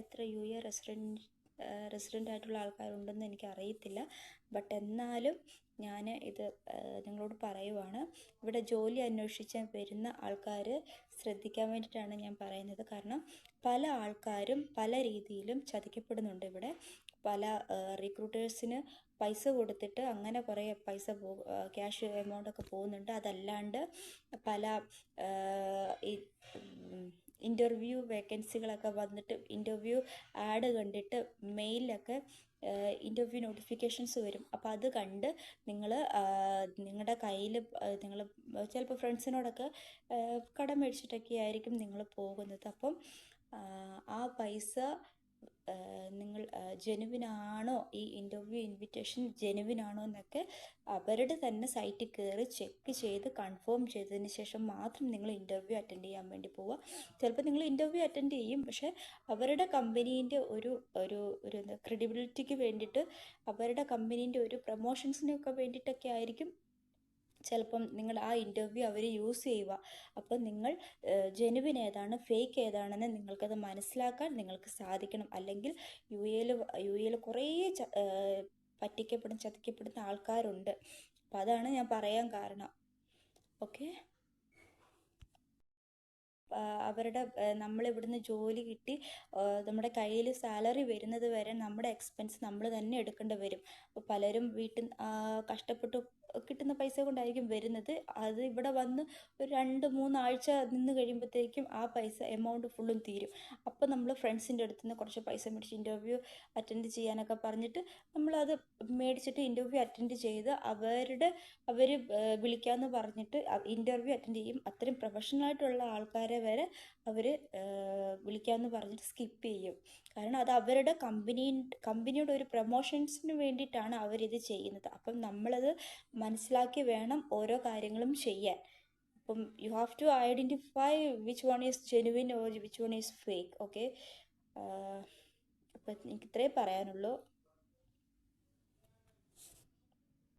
എത്ര UAE resident ആയിട്ടുള്ള ആൾക്കാരുണ്ടെന്ന് എനിക്കറിയത്തില്ല. ബട്ട് എന്നാലും ഞാൻ ഇത് നിങ്ങളോട് പറയുവാണ്. ഇവിടെ ജോലി അന്വേഷിച്ച് വരുന്ന ആൾക്കാർ ശ്രദ്ധിക്കാൻ വേണ്ടിയിട്ടാണ് ഞാൻ പറയുന്നത്. കാരണം പല ആൾക്കാരും പല രീതിയിലും ചതിക്കപ്പെടുന്നുണ്ട്. ഇവിടെ പല റിക്രൂട്ടേഴ്സിന് പൈസ കൊടുത്തിട്ട് അങ്ങനെ കുറേ പൈസ ക്യാഷ് എമൗണ്ടൊക്കെ പോകുന്നുണ്ട്. അതല്ലാണ്ട് പല ഇൻ്റർവ്യൂ വേക്കൻസികളൊക്കെ വന്നിട്ട് ഇൻ്റർവ്യൂ ആഡ് കണ്ടിട്ട് മെയിലൊക്കെ ഇൻ്റർവ്യൂ നോട്ടിഫിക്കേഷൻസ് വരും. അപ്പോൾ അത് കണ്ട് നിങ്ങൾ നിങ്ങളുടെ കയ്യിൽ നിങ്ങൾ ചിലപ്പോൾ ഫ്രണ്ട്സിനോടൊക്കെ കടം മേടിച്ചിട്ടൊക്കെ ആയിരിക്കും നിങ്ങൾ പോകുന്നത്. അപ്പം ആ പൈസ നിങ്ങൾ ജെനുവിനാണോ, ഈ ഇൻ്റർവ്യൂ ഇൻവിറ്റേഷൻ ജെനുവിനാണോ എന്നൊക്കെ അവരുടെ തന്നെ സൈറ്റിൽ കയറി ചെക്ക് ചെയ്ത് കൺഫേം ചെയ്തതിന് ശേഷം മാത്രം നിങ്ങൾ ഇൻ്റർവ്യൂ അറ്റൻഡ് ചെയ്യാൻ വേണ്ടി പോവുക. ചിലപ്പോൾ നിങ്ങൾ ഇൻ്റർവ്യൂ അറ്റൻഡ് ചെയ്യും, പക്ഷേ അവരുടെ കമ്പനീൻ്റെ ഒരു എന്താ ക്രെഡിബിലിറ്റിക്ക് വേണ്ടിയിട്ട്, അവരുടെ കമ്പനീൻ്റെ ഒരു പ്രൊമോഷൻസിനൊക്കെ വേണ്ടിയിട്ടൊക്കെ ആയിരിക്കും ചിലപ്പം നിങ്ങൾ ആ ഇൻ്റർവ്യൂ അവർ യൂസ് ചെയ്യുക. അപ്പം നിങ്ങൾ ജെനുവിൻ ഏതാണ് ഫേക്ക് ഏതാണെന്ന് നിങ്ങൾക്കത് മനസ്സിലാക്കാൻ നിങ്ങൾക്ക് സാധിക്കണം. അല്ലെങ്കിൽ യു എയിൽ കുറേ ചതിക്കപ്പെടുന്ന ആൾക്കാരുണ്ട്. അപ്പം അതാണ് ഞാൻ പറയാൻ കാരണം. ഓക്കെ, അവരുടെ നമ്മളിവിടുന്ന് ജോലി കിട്ടി നമ്മുടെ കയ്യിൽ സാലറി വരുന്നത് വരെ നമ്മുടെ എക്സ്പെൻസ് നമ്മൾ തന്നെ എടുക്കേണ്ടി വരും. അപ്പോൾ പലരും വീട്ടിൽ കഷ്ടപ്പെട്ട് കിട്ടുന്ന പൈസ കൊണ്ടായിരിക്കും വരുന്നത്. അത് ഇവിടെ വന്ന് ഒരു 2-3 ആഴ്ച നിന്ന് കഴിയുമ്പോഴത്തേക്കും ആ പൈസ എമൗണ്ട് ഫുള്ളും തീരും. അപ്പോൾ നമ്മൾ ഫ്രണ്ട്സിൻ്റെ അടുത്ത് നിന്ന് കുറച്ച് പൈസ മേടിച്ച് ഇൻ്റർവ്യൂ അറ്റൻഡ് ചെയ്യാനൊക്കെ പറഞ്ഞിട്ട് നമ്മളത് മേടിച്ചിട്ട് ഇൻ്റർവ്യൂ അറ്റൻഡ് ചെയ്ത് അവർ വിളിക്കാമെന്ന് പറഞ്ഞിട്ട് ഇൻ്റർവ്യൂ അറ്റൻഡ് ചെയ്യും. അത്രയും പ്രൊഫഷണലായിട്ടുള്ള ആൾക്കാരെ വരെ അവർ വിളിക്കാമെന്ന് പറഞ്ഞിട്ട് സ്കിപ്പ് ചെയ്യും. കാരണം അത് അവരുടെ കമ്പനിയുടെ ഒരു പ്രൊമോഷൻസിന് വേണ്ടിയിട്ടാണ് അവരിത് ചെയ്യുന്നത്. അപ്പം നമ്മളത് മനസ്സിലാക്കി വേണം ഓരോ കാര്യങ്ങളും ചെയ്യാൻ. അപ്പം you have to identify which one is genuine or which one is fake. Okay, അപ്പം എനിക്ക് ഇത്രേ പറയാനുള്ളൂ.